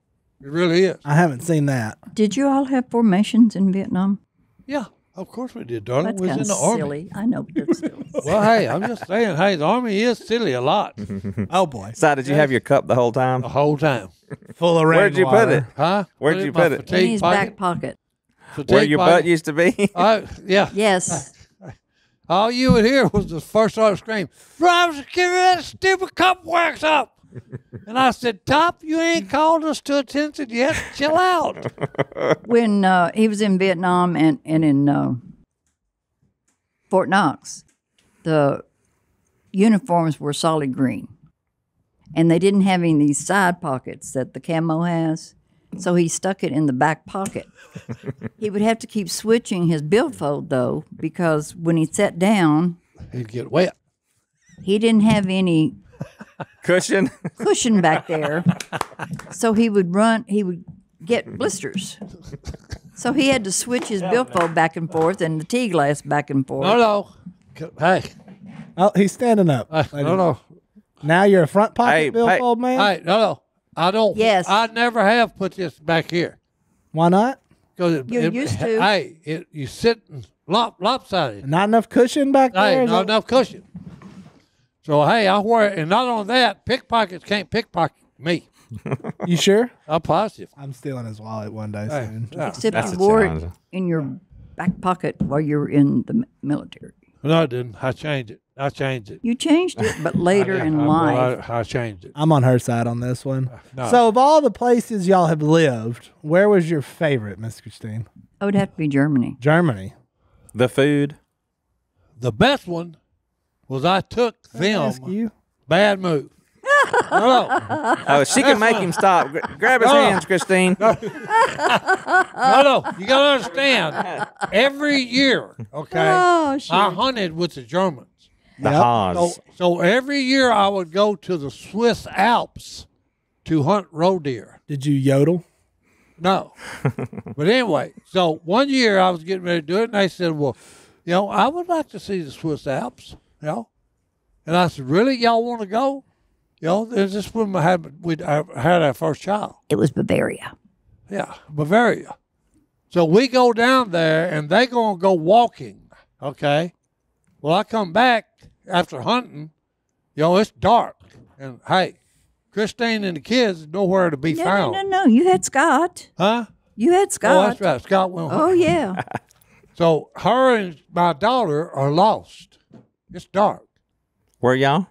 It really is. I haven't seen that. Did you all have formations in Vietnam? Yeah, of course we did, darling. That's We was kind in of the army. silly. I know, but it's still. Well, hey, I'm just saying, hey, the army is silly a lot Oh boy, Cy, did you have your cup the whole time? the whole time. full of rain. Where'd you put it? Huh? Where'd Put you in my put it? In fatigue his pocket. back pocket. Fatigue Where your butt pocket. used to be? Yeah. Yes. All you would hear was the first time scream, "Drive security, that stupid cup wax up." And I said, "Top, you ain't called us to attention yet. Chill out." When he was in Vietnam and in Fort Knox, the uniforms were solid green. And they didn't have any of these side pockets that the camo has. So he stuck it in the back pocket. He would have to keep switching his billfold, though, because when he sat down, He'd get wet. he didn't have any Cushion? cushion back there. So he would get blisters. So he had to switch his billfold back and forth and the tea glass back and forth. No. Hey, Oh, he's standing up. no. Now you're a front pocket Hey, billfold man. Hey, no. I don't. Yes. I never have put this back here. Why not? Because You used to. Hey, you sit lopsided. Not enough cushion back there. Hey, Is not it- enough cushion. So hey, I wear it, and not only that, pickpockets can't pickpocket me. You sure? I'm positive. I'm stealing his wallet one day Hey, soon. yeah. Except That's you a wore challenge. it in your back pocket while you were in the military. No, I didn't. I changed it. You changed it, but later in life. I changed it. I'm on her side on this one. No. So, of all the places y'all have lived, where was your favorite, Miss Christine? It would have to be Germany. Germany. The food? The best one was I took Ask them. you. Bad move. No, Oh, she can make him stop. Grab his hands, Christine. no. You gotta understand. Every year, okay, Oh, shit. I hunted with the Germans. The Yep. Haas. So every year I would go to the Swiss Alps to hunt roe deer. Did you yodel? No. But anyway, so one year I was getting ready to do it, and they said, well, I would like to see the Swiss Alps, And I said, really? Y'all want to go? There's this when I had our first child. It was Bavaria. Yeah, Bavaria. So we go down there, and they going to go walking, okay? Well, I come back after hunting, it's dark. And, hey, Christine and the kids nowhere to be No, found. no. You had Scott. Huh? You had Oh, Scott. that's right. Scott went home. Oh, yeah. So her and my daughter are lost. It's dark. Where y'all?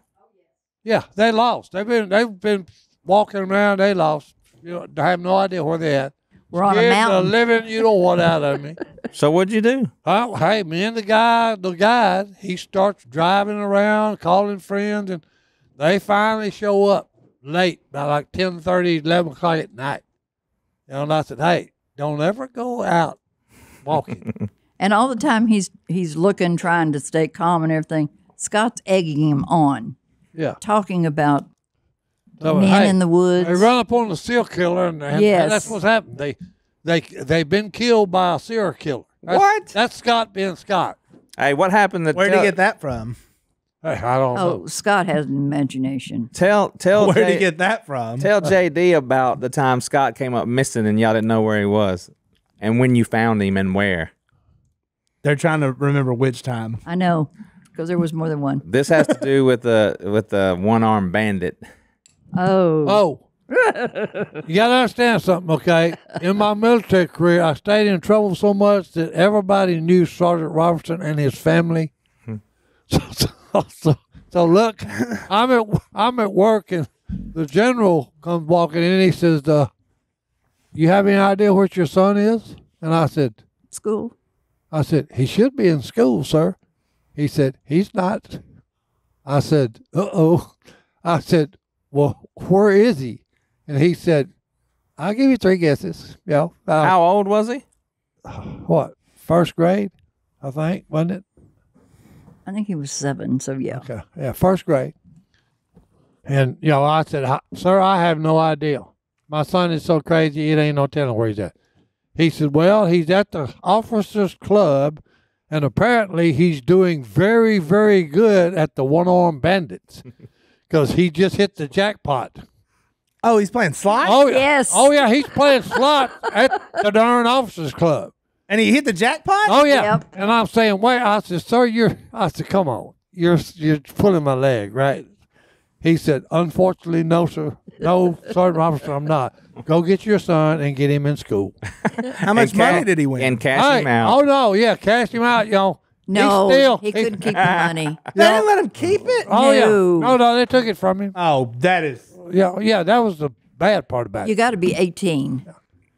Yeah, they lost. They've been walking around. They lost. I have no idea where they at. We're on a Scared mountain. the living you know what out of me. So what'd you do? Hey, me and the guide, he starts driving around, calling friends, and they finally show up late, by like 10:30, 11 o'clock at night. And I said, hey, don't ever go out walking. And all the time he's looking, trying to stay calm and everything. Scott's egging him on, Yeah. talking about So, men hey, in the woods. They run up on the serial killer, and Yes. that's what's happened. They've been killed by a serial killer. What? That's Scott being Scott. Hey, what happened? Where'd he get that from? Hey, I don't know. Oh, Scott has an imagination. Tell Where'd he J- get that from? Tell JD about the time Scott came up missing and y'all didn't know where he was, and when you found him and where. They're trying to remember which time. I know, because there was more than one. This has to do with the one-armed bandit. Oh. You got to understand something, okay? In my military career, I stayed in trouble so much that everybody knew Sergeant Robertson and his family. So look, I'm at work, and the general comes walking in, and he says, you have any idea what your son is? And I said, School. he should be in school, sir. He said, he's not. I said, uh-oh. I said, well, where is he? And he said, I'll give you 3 guesses. How old was he? What, first grade, I think, wasn't it? I think he was 7, so yeah. Okay, yeah, first grade. And, I said, sir, I have no idea. My son is so crazy, it ain't no telling where he's at. He said, well, he's at the officers' club, and apparently he's doing very, very good at the one-armed bandits because he just hit the jackpot. Oh, he's playing slots? Oh, yeah. Yes. Oh, yeah, he's playing slots at the darn officers' club. And he hit the jackpot? Oh, yeah. Yep. And I'm saying, wait, I said, sir, I said, come on. You're pulling my leg, right? He said, unfortunately, no, sir. No, Sergeant Robertson, I'm not. Go get your son and get him in school. How much money did he win? And cash him out. Oh, no, yeah, cash him out, No, he couldn't keep the money. They didn't let him keep it? Oh, yeah. No. No, they took it from him. Oh, that is... Yeah, that was the bad part about You it. got to be 18.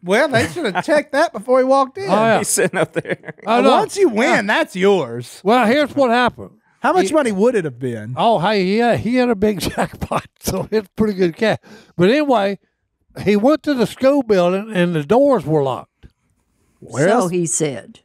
Well, they should have checked that before he walked in. Oh, yeah. He's sitting up there. Oh, no. Once you win, that's yours. Well, here's what happened. How much money would it have been? Oh, hey, he had a big jackpot, so it's pretty good cash. But anyway, he went to the school building, and the doors were locked. So he said.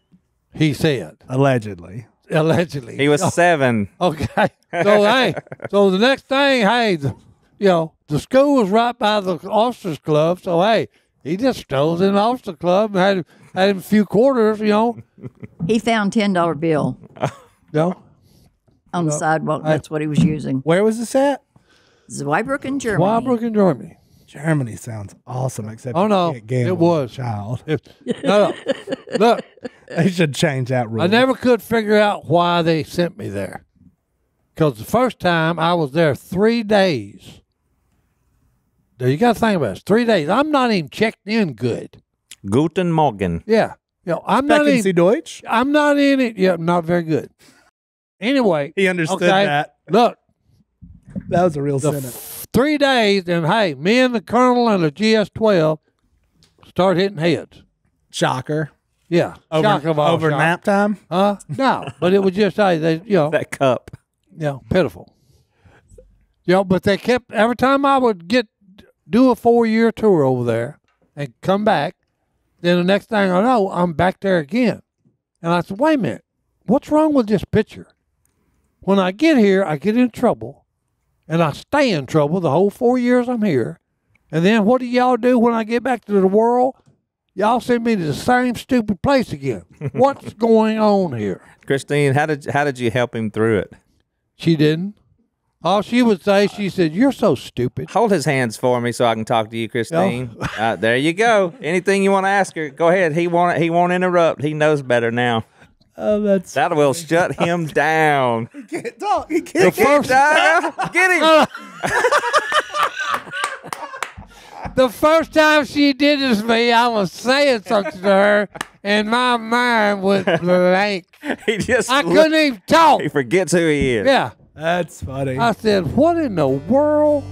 He said. Allegedly. Allegedly. He was 7. Okay. So, hey, so the next thing, hey, the school was right by the officers' club, so, hey, he just strolled in the officers' club and had him a few quarters, He found $10 bill on the sidewalk. That's what he was using. Where was this at? Zweibrücken, Germany. Zweibrücken, Germany. Germany sounds awesome, except Oh, you no, can't gamble it was. as a child. No. Look, They should change that rule. I never could figure out why they sent me there. Because the first time I was there 3 days. Now, you got to think about it. 3 days. I'm not even checked in good. Guten Morgen. Yeah. I'm not Sprechen Sie in, Deutsch? I'm not in it. Yeah, not very good. Anyway. He understood okay, that. Look, That was a real the sentence. 3 days, and hey, me and the colonel and the GS-12 start hitting heads. Shocker. Yeah. Shock of all Over shock. nap time? No, but it was just, hey, they, That cup. pitiful. But they kept, every time I would do a 4-year tour over there and come back, then the next thing I know, I'm back there again. And I said, wait a minute, what's wrong with this picture? When I get here, I get in trouble, and I stay in trouble the whole 4 years I'm here. And then what do y'all do when I get back to the world? Y'all send me to the same stupid place again. What's going on here? Christine, how did you help him through it? She didn't. All she would say, she said, you're so stupid. Hold his hands for me so I can talk to you, Christine. There you go. Anything you want to ask her, go ahead. He won't interrupt. He knows better now. Oh, that's... That will shut him down. He can't talk. He can't. Get him. The first time she did this to me, I was saying something to her, and my mind went blank. He just I couldn't even talk. He forgets who he is. Yeah. That's funny. I said, what in the world?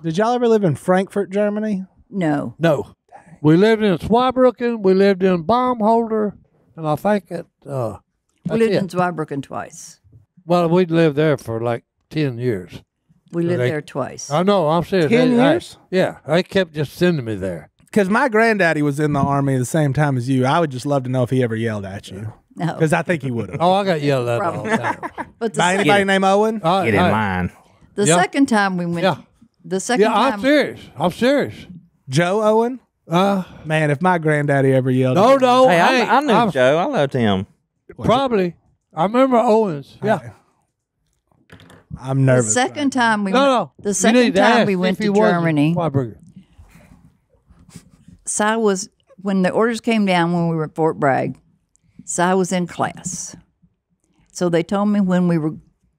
Did y'all ever live in Frankfurt, Germany? No. No. We lived in Zweibrücken, we lived in Baumholder, and I think it, We that's lived it. in Zweibrücken twice. Well, we'd lived there for like 10 years. We lived they- there twice. I know, I'm serious. 10 years? Yeah, they kept just sending me there. Because my granddaddy was in the army the same time as you. I would just love to know if he ever yelled at you. No. Because I think he would have. Oh, I got yelled at all Probably. the time. But the, By sec- anybody named Owen? Get in line. the Yeah. second time we went, Yeah. the second Yeah, I'm time, serious. I'm serious. Joe Owen? Man, if my granddaddy ever yelled No, at me. no. Hey, hey, I knew I'm- Joe. I loved him. Probably. I remember Owens. Yeah. I'm the nervous. second time we No. the You second need to time ask we if went he to was in Germany, Zweibrücken. Si was, when the orders came down when we were at Fort Bragg, Si was in class. So they told me when we were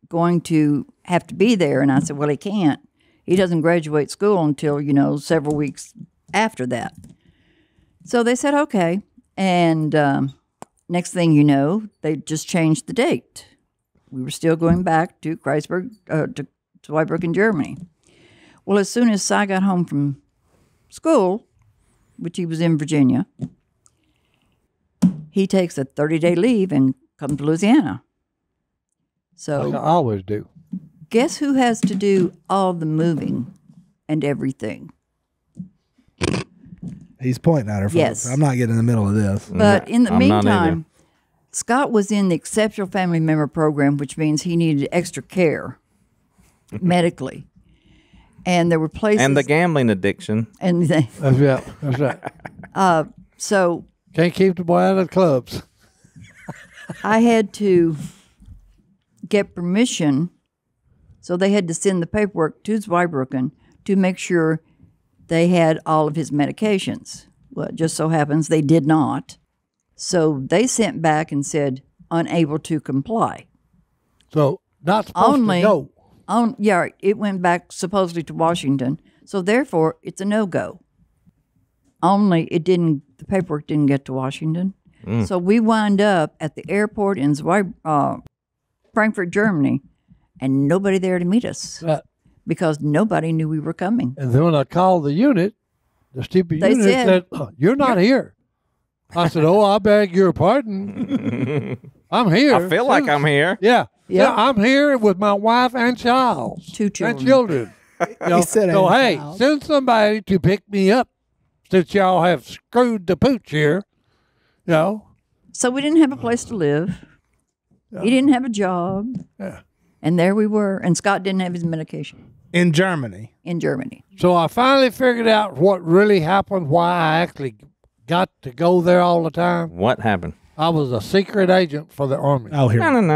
going to have to be there, and I said, well, he can't. He doesn't graduate school until, several weeks after that. So they said, okay. And next thing you know, they just changed the date. We were still going back to Kreisberg, to Zweibrücken, Germany. Well, as soon as Si got home from school, which he was in Virginia, he takes a 30-day leave and comes to Louisiana. Like I So always do. guess who has to do all the moving and everything? He's pointing at her. Folks. Yes. I'm not getting in the middle of this. But in the I'm not meantime, Scott was in the Exceptional Family Member Program, which means he needed extra care medically. And there were places. And the gambling addiction. and they, That's right. That's right. so Can't keep the boy out of the clubs. I had to get permission. So they had to send the paperwork to Zweibrücken to make sure they had all of his medications. Well, it just so happens they did not. So they sent back and said, unable to comply. So not supposed Only- to go. Yeah, it went back supposedly to Washington. So therefore, it's a no-go. Only the paperwork didn't get to Washington. So we wind up at the airport in Frankfurt, Germany, and nobody there to meet us Right. because nobody knew we were coming. And then when I called the unit, the stupid They unit said- said, "Oh, you're not here." I said, "Oh, I beg your pardon. I'm here. I feel like I'm here. Yeah. Yeah. Yeah, I'm here with my wife and child. 2 children. And children. You know, said so, and hey, child. send somebody to pick me up since y'all have screwed the pooch here. You know? So we didn't have a place to live. He didn't have a job. Yeah. And there we were. And Scott didn't have his medication In Germany. in Germany. So I finally figured out what really happened, why I actually got to go there all the time. What happened? I was a secret agent for the Army. Oh, here. No.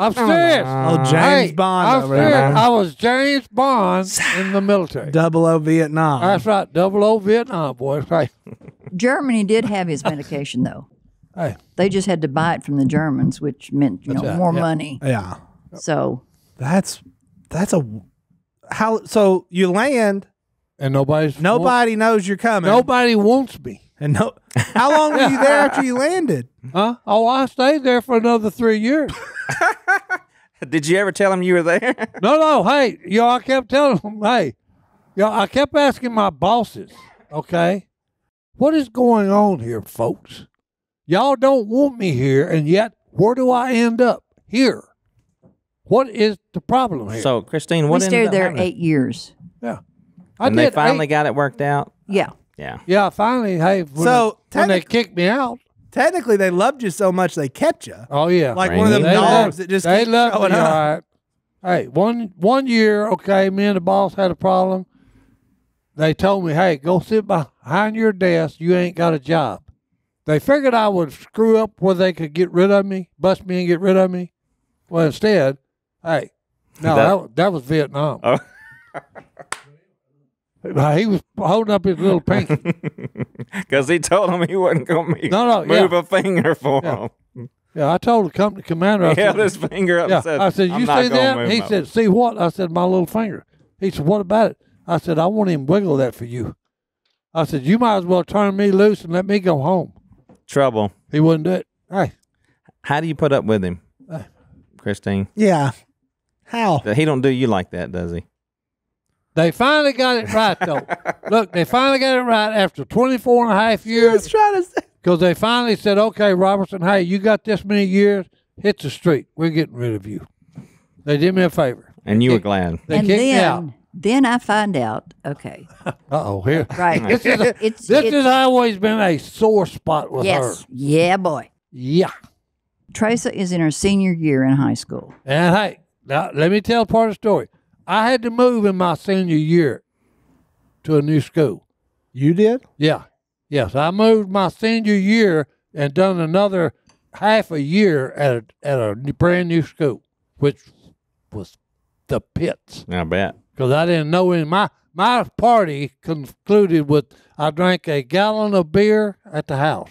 I'm serious. Oh, James Hey, Bond I'm over serious. there. I was James Bond in the military. Double O Vietnam. That's right. 00 Vietnam, boys. Right. Germany did have his medication, though. Hey, They just had to buy it from the Germans, which meant, That's right, more yeah. money. Yeah. So That's a how. So you land. and Nobody knows you're coming. nobody wants me. And no. How long were you there after you landed? Huh? Oh, I stayed there for another 3 years. Did you ever tell him you were there? No. Hey, I kept telling them, hey, I kept asking my bosses, okay, what is going on here, folks? Y'all don't want me here, and yet where do I end up? Here. What is the problem here? So, Christine, we what ended stayed up there happening? 8 years. yeah. And they finally got it worked out? Yeah. Yeah. Yeah, finally, hey, when, So, when they kicked me out. Technically, they loved you so much they kept you. Oh, yeah. Like one of them They dogs that just they keeps loved showing me, up. all right. Hey, one year, okay, me and the boss had a problem. They told me, hey, go sit behind your desk. You ain't got a job. They figured I would screw up where they could get rid of me, bust me and get rid of me. Well, instead, hey, no, that was Vietnam. Oh. He was holding up his little pinky. Because he told him he wasn't going to No, move yeah. a finger for him. Yeah, I told the company commander. I He held said, his finger up and said, I said, "I'm you not see gonna that? move He my-" said, see what? I said, my little finger. He said, what about it? I said, I won't even wiggle that for you. I said, you might as well turn me loose and let me go home. Trouble. He wouldn't do it. Hey, How do you put up with him, Christine? Yeah. How? He don't do you like that, does he? they finally got it right, though. Look, they finally got it right after 24 and a half I years. was trying to say. Because they finally said, okay, Robertson, hey, you got this many years, hit the street. We're getting rid of you. They did me a favor. And you were glad. They And kicked me out. then I find out, okay, Uh-oh, here. right. This has always been a sore spot with her. Yes. Yeah, boy. Yeah. Teresa is in her senior year in high school. And hey, now let me tell part of the story. I had to move in my senior year to a new school. You did? Yeah. Yes, I moved my senior year and done another half a year at a brand new school, which was the pits. I bet. Because I didn't know any. My party concluded with I drank a gallon of beer at the house.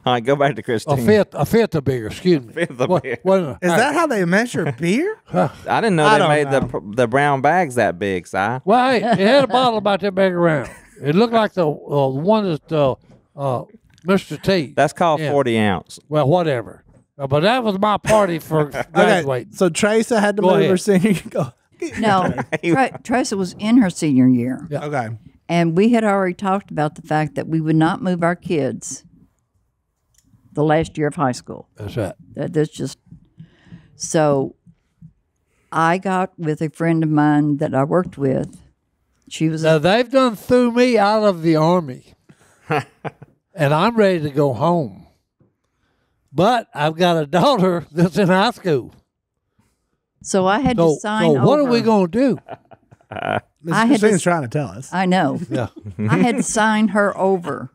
All right, go back to Christine. A fifth of beer, excuse me. Fifth of beer. Is that how they measure beer? I didn't know I they don't made the brown bags that big, Si. Well, hey, it had a bottle about that big around. It looked like the one that Mr. T. That's called Yeah. 40 ounce. Well, whatever. But that was my party for graduating. So Teresa had to Go move ahead. her senior year. Go. No, Teresa was in her senior year. Yeah. Okay. And we had already talked about the fact that we would not move our kids the last year of high school. That's right. That's just so. I got with a friend of mine that I worked with. She was Now, they've done threw me out of the Army, and I'm ready to go home. But I've got a daughter that's in high school. so I had So, to sign so what over. are we going to do? Miss I had to Christine's s- trying to tell us. I know. Yeah. I had to sign her over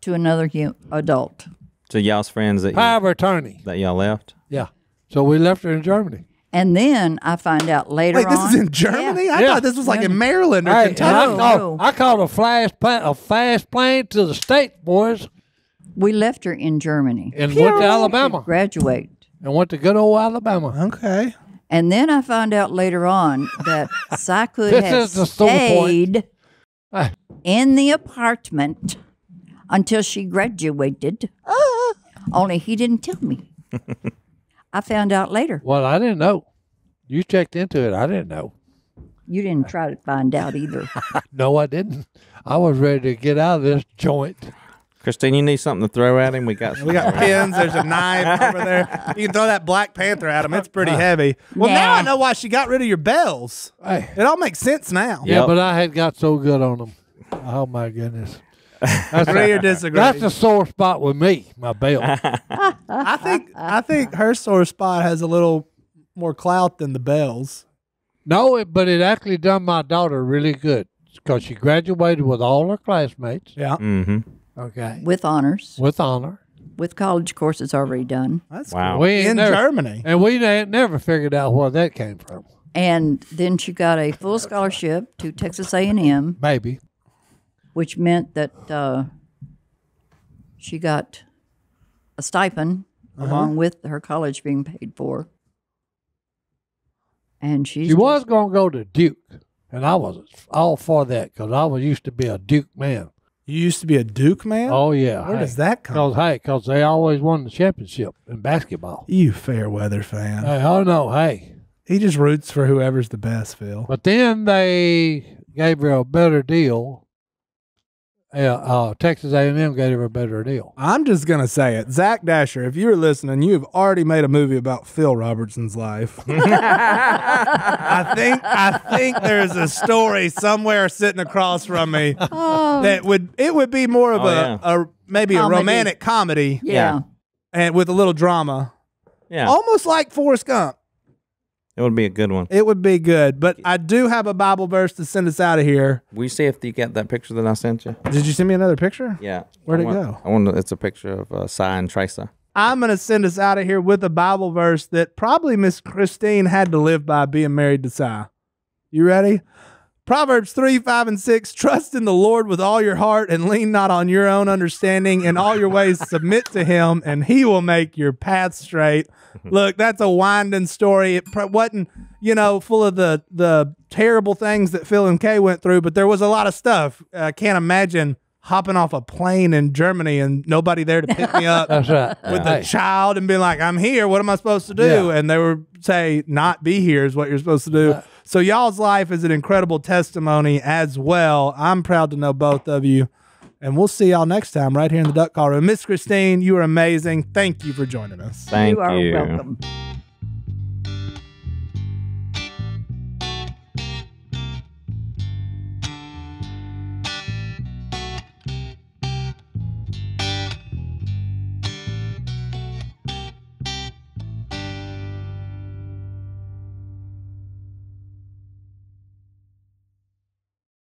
to another adult. So y'all's friends that Power of attorney. y'all left? Yeah. So we left her in Germany. And then I find out later Wait, this on. is in Germany? I Yeah. thought this was like in Maryland or Hey, and Kentucky. I called a fast plane to the States, boys, We left her in Germany. and went to Alabama. Graduate. And went to good old Alabama. Okay. And then I found out later on that Si could This have is the sore point. stayed Hey. in the apartment until she graduated. Only he didn't tell me. I found out later. Well, I didn't know. You checked into it. I didn't know. You didn't try to find out either. No, I didn't. I was ready to get out of this joint. Christine, you need something to throw at him? We got pins. There's a knife over there. You can throw that Black Panther at him. It's pretty heavy. Well, now I know why she got rid of your bells. Hey. It all makes sense now. Yeah, Yep. but I had got so good on them. Oh, my goodness. Agree or disagree? That's a sore spot with me, my belt. I think her sore spot has a little more clout than the bells. No, but it actually done my daughter really good because she graduated with all her classmates. Yeah. Mm-hmm. Okay. With honors. With honor. With college courses already done. That's Wow. We ain't in never, Germany. And we ain't never figured out where that came from. And then she got a full scholarship to Texas A&M, Maybe. which meant that she got a stipend along with her college being paid for. And She was going to go to Duke, and I was all for that because I was used to be a Duke man. You used to be a Duke man? Oh, yeah. Where does that come from? Because they always won the championship in basketball. You fair weather fan. Hey, oh, no, hey. He just roots for whoever's the best, Phil. But then they gave her a better deal. Texas A&M gave her a better deal. I'm just going to say it. Zach Dasher, if you're listening, you have already made a movie about Phil Robertson's life. I think there's a story somewhere sitting across from me that would be more of maybe Comedy. a romantic comedy Yeah. and with a little drama. Yeah. Almost like Forrest Gump. It would be a good one. It would be good. But I do have a Bible verse to send us out of here. Will you see if you got that picture that I sent you? Did you send me another picture? Yeah. Where'd I it want- go? I want. It's a picture of Si and Teresa. I'm going to send us out of here with a Bible verse that probably Miss Christine had to live by being married to Si. You ready? Proverbs 3, 5, and 6, trust in the Lord with all your heart and lean not on your own understanding. In all your ways submit to him, and he will make your path straight. Look, that's a winding story. It wasn't, full of the terrible things that Phil and Kay went through, but there was a lot of stuff. I can't imagine hopping off a plane in Germany and nobody there to pick me up That's right. with a child and being like, I'm here. What am I supposed to do? Yeah. And they would say, not be here is what you're supposed to do. So y'all's life is an incredible testimony as well. I'm proud to know both of you. And we'll see y'all next time right here in the Duck Call Room. Miss Christine, you are amazing. Thank you for joining us. Thank You are you. welcome.